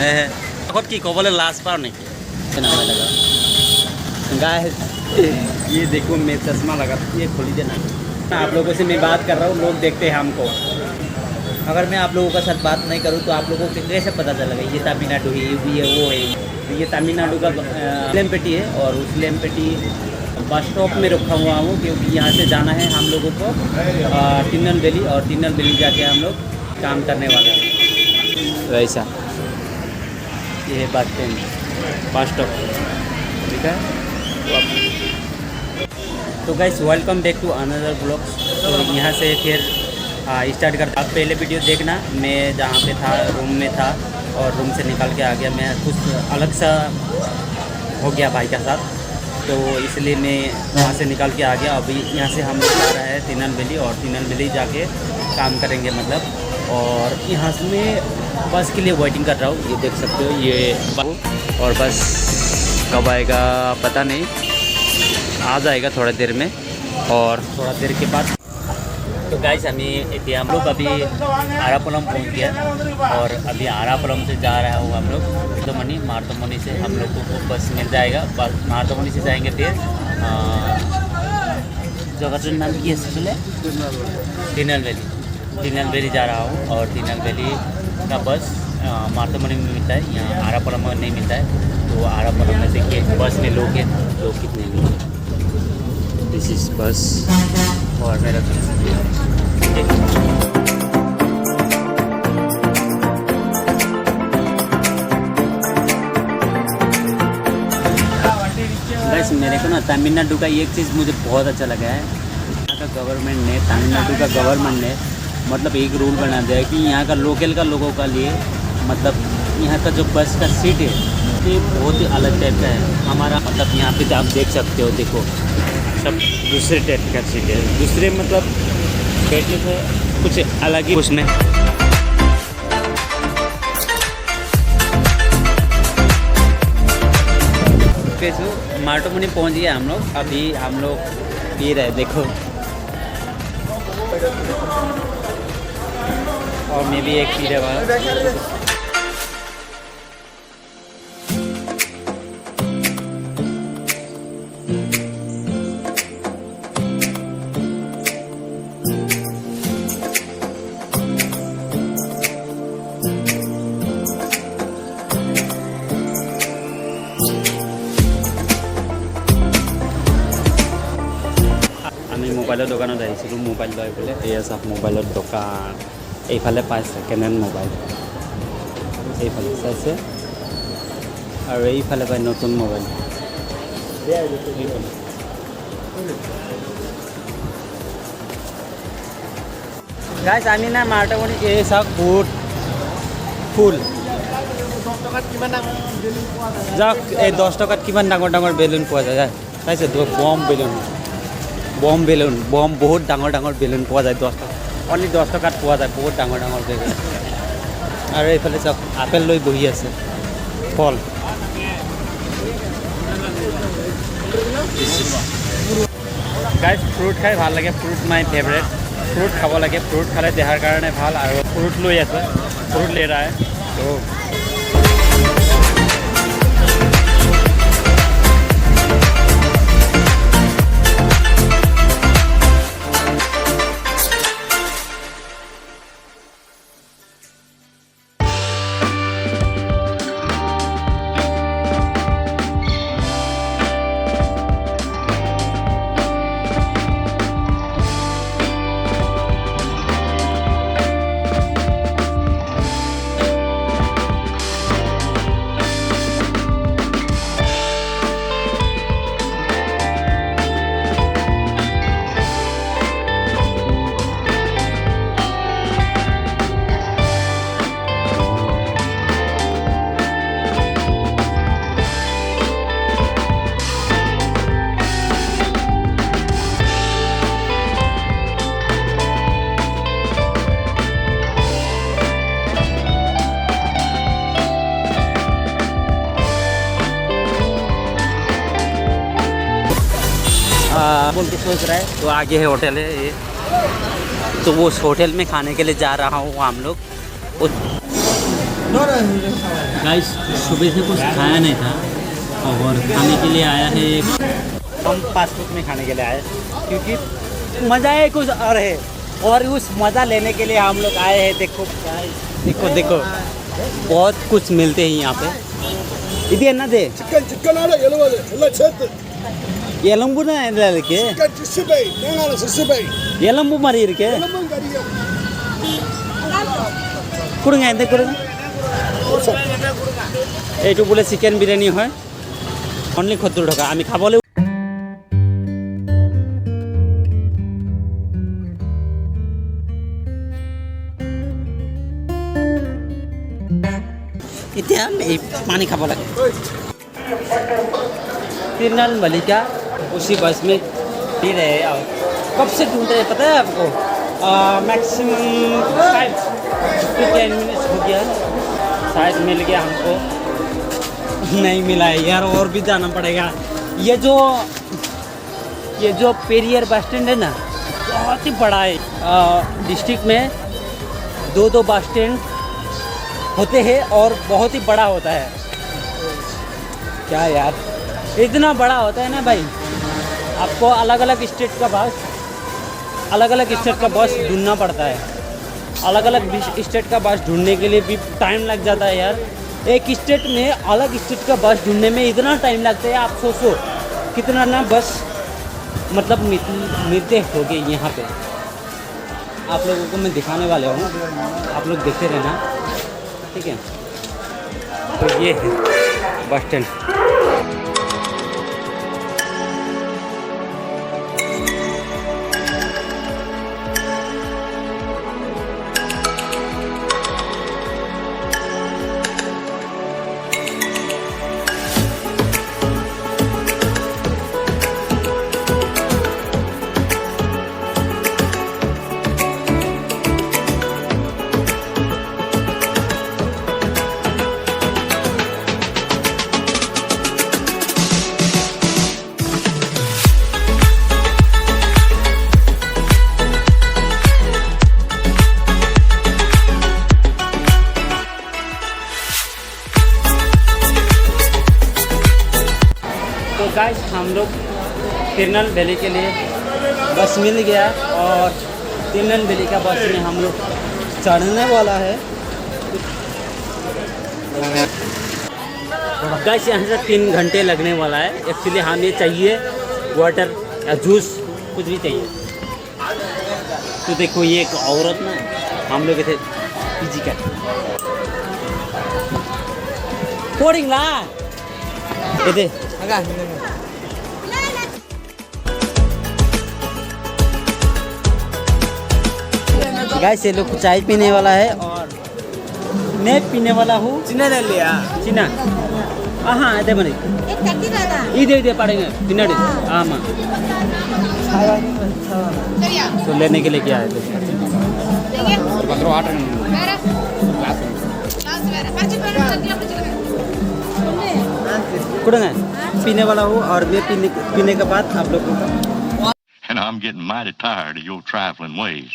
আগত কি ক'বলৈ লাজ পাওঁ নেকি? गाइस ये देखो मैं चश्मा लगा, ये खोली देना। आप लोगों से मैं बात कर रहा हूँ, लोग देखते हैं हमको। अगर मैं आप लोगों के साथ बात नहीं करूँ तो आप लोगों को कैसे पता चलेगा ये तमिलनाडु है, ये वो है। तो ये तमिलनाडु का लेमपेटी है और उस लेमपेटी बस स्टॉप में रुका हुआ हूँ क्योंकि यहाँ से जाना है हम लोगों को तिरुनेलवेली, और तिरुनेलवेली जाके हम लोग काम करने वाले हैं। वैसा ये है बस स्टैंड, बस स्टॉप, ठीक है। तो guys welcome back to another blog. तो यहाँ से फिर स्टार्ट करता। आप पहले वीडियो देखना, मैं जहाँ पे था रूम में था और रूम से निकल के आ गया। मैं कुछ अलग सा हो गया भाई के साथ, तो इसलिए मैं वहाँ से निकल के आ गया। अभी यहाँ से हम लोग जा रहे हैं तिरुनेलवेली, और तिरुनेलवेली जाके काम करेंगे मतलब। और यहाँ से मैं बस के लिए वेटिंग कर रहा हूँ, ये देख सकते हो ये बस। और बस कब आएगा पता नहीं, आ जाएगा थोड़ा देर में और थोड़ा देर के बाद। तो गाइस हम लोग अभी आरापुरम पहुँच गया और अभी आरापुरम से जा रहा हूँ हम लोग मार्तमनी से हम लोग को बस मिल जाएगा। बस मार्तमनी से जाएंगे फिर जगह नाम की है तिरुनेलवेली जा रहा हूँ। और तिरुनेलवेली का बस मार्तमनी में मिलता है, यहाँ आरापुरम में नहीं मिलता है। तो आरापुरम में देखिए बस में लोग कितने मिले। दिस इज बस और मेरा बस मेरे को ना तमिलनाडु का एक चीज़ मुझे बहुत अच्छा लगा है। यहाँ का गवर्नमेंट ने, तमिलनाडु का गवर्नमेंट ने मतलब एक रूल बना दिया है कि यहाँ का लोकल का लोगों का लिए मतलब यहाँ का जो बस का सीट है ये बहुत ही अलग टाइप का है। हमारा मतलब यहाँ पे आप देख सकते हो, देखो सब दूसरे टाइप का सीट है, दूसरे मतलब बैठने से कुछ अलग ही उसमें। मार्तमनी पहुँच गया हम लोग। अभी हम लोग पी रहे, देखो। और मैं भी एक पी रहा हूँ। মোবাইলৰ দোকানত আহিছিলোঁ মোবাইল লৈ পেলাই। এয়া চাওক মোবাইলৰ দোকান, এইফালে পাই ছেকেণ্ড হেণ্ড মোবাইল, এইফালে চাইছে, আৰু এইফালে পাই নতুন মোবাইল। গাইজ আমি না মাৰ্তমনি এই চাওক বুট ফুল যাওক, এই 10 টকাত কিমান ডাঙৰ ডাঙৰ বেলুন পোৱা যায় চাইছে, বম বেলুন বহুত ডাঙৰ ডাঙৰ বেলুন পোৱা যায় 10 টকা, অনলি 10 টকাত পোৱা যায় বহুত ডাঙৰ ডাঙৰ বেলুন। আৰু এইফালে চাওক আপেল লৈ বহি আছে, ফল। গাইজ ফ্ৰুট খাই ভাল লাগে, ফ্ৰুট মাই ফেভৰেট। ফ্ৰুট খাব লাগে, ফ্ৰুট খালে দেহাৰ কাৰণে ভাল। আৰু ফ্ৰুট লৈ আছে, ফ্ৰুট ले रहा है तो बोल के सोच रहा है। तो आगे है होटल है ये, तो वो उस होटल में खाने के लिए जा रहा हूँ हम लोग। गाइस सुबह से कुछ खाया नहीं था और खाने के लिए आया है। हम फास्ट फूड में खाने के लिए आए क्योंकि मज़ा है कुछ और है, और उस मज़ा लेने के लिए हम लोग आए हैं। देखो देखो देखो, बहुत कुछ मिलते हैं यहाँ पे। इधर ना दे ಚಿಕನ್ ಆಡ ಎಲುವದು ಎಲ್ಲ ಸೇರ್ತು எலும்புனா இதில் இருக்கு, ಚಿಕನ್ ಸಿಸಿಬೈ நேங்கால சிசிபை எலும்பு மாதிரி இருக்கு. எலும்பும் கறியும் கொடுங்க இந்த கொடுங்க। এইটো বোলে চিকেন বিরিয়ানি হয়, অনলি 70 টকা। আমি খাবলৈ এতিয়া এই पानी खाब लगे। तिरुनेलवेली का उसी बस में भी रहे और कब से ढूंढ रहे पता है आपको? मैक्सिमम 5 to 10 मिनट्स हो गया, शायद मिल गया हमको। नहीं मिला है यार, और भी जाना पड़ेगा। ये जो पेरियर बस स्टैंड है ना, बहुत ही बड़ा है। डिस्ट्रिक्ट में 2 बस स्टैंड होते हैं और बहुत ही बड़ा होता है। क्या यार, इतना बड़ा होता है ना भाई, आपको अलग अलग स्टेट का बस ढूंढना पड़ता है। अलग अलग स्टेट का बस ढूंढने के लिए भी टाइम लग जाता है यार। एक स्टेट में अलग स्टेट का बस ढूंढने में इतना टाइम लगता है, आप सोचो कितना ना बस मतलब मिलते होंगे यहाँ पे। आप लोगों को मैं दिखाने वाले हूँ, आप लोग देखते रहना, ठीक है। तो ये है बस स्टैंड। तो गाइस हम लोग तिरुनेलवेली के लिए बस मिल गया और तिरुनेलवेली का बस में हम लोग चढ़ने वाला है। गाइस यहाँ से 3 घंटे लगने वाला है। एक्चुअली हमें चाहिए वाटर या जूस, कुछ भी चाहिए। तो देखो ये एक औरत ना, हम लोग थे पीजी का पोड़िंग ला ये गाइस ये लोग चाय पीने वाला है और मैं पीने वाला हूँ चिना ले लिया चिना। हाँ अदे बने इधे पड़ेंगे चिना दे। हाँ माँ तो लेने के लिए क्या है कुड़ंगा पीने वाला हूँ और मैं पीने के बाद आप लोगों को। And I'm getting mighty tired of your trifling ways.